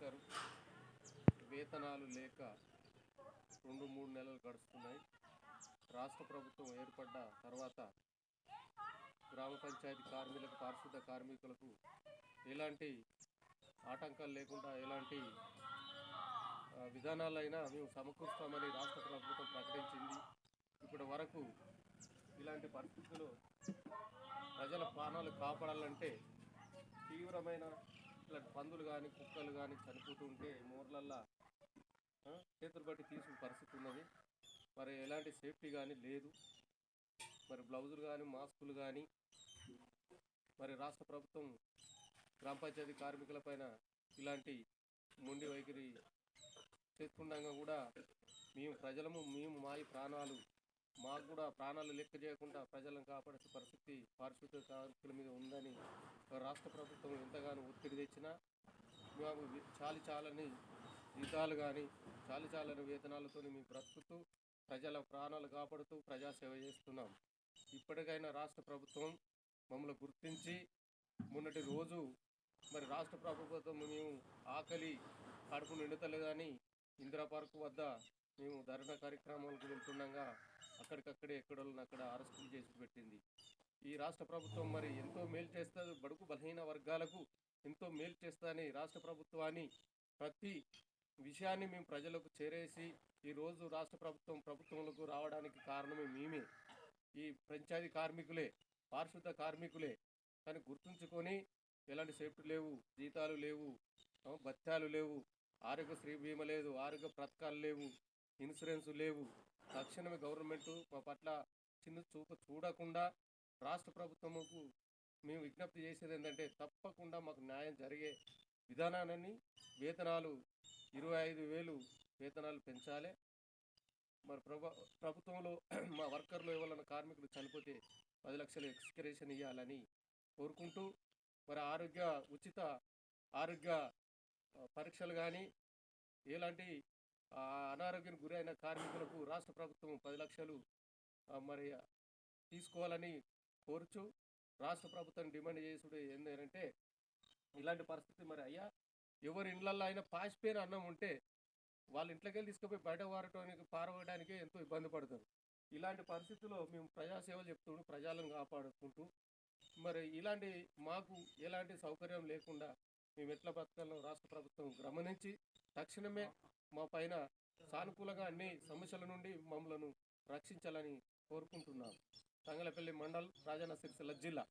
Worker వేతనాలు లేక 2-3 నెలలు గడుస్తున్నాయి. రాష్ట్ర ప్రభుత్వం ఏర్పడ్డ తర్వాత గ్రామ పంచాయతీ కార్మికులకు, పారిశుద్ధ కార్మికులకు ఎలాంటి ఆటంకాలు లేకుండా ఎలాంటి విధానాలైనా మేము సమకూరుస్తామని రాష్ట్ర ప్రభుత్వం ప్రకటించింది. ఇప్పటి వరకు ఇలాంటి పరిస్థితుల్లో ప్రజల ప్రాణాలు కాపాడాలంటే తీవ్రమైన ఇలాంటి పందులు కానీ కుక్కలు కానీ చనిపోతూ ఉంటే మోర్లల్లో చేతులు బట్టి తీసుకునే పరిస్థితి ఉన్నది. మరి ఎలాంటి సేఫ్టీ కానీ లేదు. మరి బ్లౌజులు కానీ మాస్కులు కానీ మరి రాష్ట్ర ప్రభుత్వం గ్రామ పంచాయతీ కార్మికుల పైన ఇలాంటి మొండి వైఖరి చేస్తుండగా కూడా మేము మా ప్రాణాలు మాకు కూడా ప్రాణాలు లెక్క చేయకుండా ప్రజలను కాపాడే పరిస్థితి పారిశుద్ధ కార్మికుల మీద ఉందని రాష్ట్ర ప్రభుత్వం ఎంతగానో ఒత్తిడి తెచ్చినా మేము చాలని జీతాలు కానీ చాలని వేతనాలతో మేము బ్రతుకుతూ ప్రజల ప్రాణాలు కాపాడుతూ ప్రజాసేవ చేస్తున్నాం. ఇప్పటికైనా రాష్ట్ర ప్రభుత్వం మమ్మల్ని గుర్తించి మొన్నటి రోజు మరి రాష్ట్ర ప్రభుత్వం మేము ఆకలి కడుపు నిండుతలేదని ఇందిరా పార్క్ వద్ద మేము ధర్నా కార్యక్రమాలకు వెళ్తుండగా అక్కడికక్కడే ఎక్కడోళ్ళని అక్కడ అరెస్టులు చేసి పెట్టింది. ఈ రాష్ట్ర ప్రభుత్వం మరి ఎంతో మేలు చేస్తుంది, బడుగు బలహీన వర్గాలకు ఎంతో మేలు చేస్తుందని రాష్ట్ర ప్రభుత్వాన్ని ప్రతి విషయాన్ని మేము ప్రజలకు చేరేసి ఈరోజు రాష్ట్ర ప్రభుత్వంలోకి రావడానికి కారణమే మేమే, ఈ పంచాయతీ కార్మికులే, పారిశుద్ధ కార్మికులే. కానీ గుర్తుంచుకొని ఎలాంటి సేఫ్టీ లేవు, జీతాలు లేవు, భత్యాలు లేవు, ఆరోగ్యశ్రీ బీమా లేదు, ఆరోగ్య పథకాలు లేవు, ఇన్సూరెన్స్ లేవు. తక్షణమే గవర్నమెంట్ మా పట్ల చిన్న చూపు చూడకుండా రాష్ట్ర ప్రభుత్వముకు మేము విజ్ఞప్తి చేసేది ఏంటంటే తప్పకుండా మాకు న్యాయం జరిగే విధానాన్ని వేతనాలు 25,000 వేతనాలు పెంచాలి. మరి ప్రభుత్వంలో మా వర్కర్లు ఎవరైనా కార్మికులు చనిపోతే 10 లక్షలు ఎక్స్గ్రేషన్ ఇవ్వాలని కోరుకుంటూ మరి ఉచిత ఆరోగ్య పరీక్షలు కానీ ఎలాంటి అనారోగ్యానికి గురైన కార్మికులకు రాష్ట్ర ప్రభుత్వం 10 లక్షలు మరి తీసుకోవాలని కోరుచు రాష్ట్ర ప్రభుత్వం డిమాండ్ చేసుడు ఏంటంటే ఇలాంటి పరిస్థితి మరి అయ్యా ఎవరి ఇళ్ళల్లో అయినా పాసిపోయిన అన్నం ఉంటే వాళ్ళ ఇంట్లోకి వెళ్ళి తీసుకుపోయి బయట పారవేయడానికి ఎంతో ఇబ్బంది పడతారు. ఇలాంటి పరిస్థితుల్లో మేము ప్రజాసేవలు చెప్తుంటూ ప్రజలను కాపాడుకుంటూ మరి ఇలాంటి మాకు ఎలాంటి సౌకర్యం లేకుండా మేము ఎట్లా బతకాలో రాష్ట్ర ప్రభుత్వం గమనించి తక్షణమే మా పైన సానుకూలంగా అన్ని సమస్యల నుండి మమ్మల్ని రక్షించాలని కోరుకుంటున్నాం. తంగలపల్లి మండల్, రాజన్న సిరిసిల్ల జిల్లా.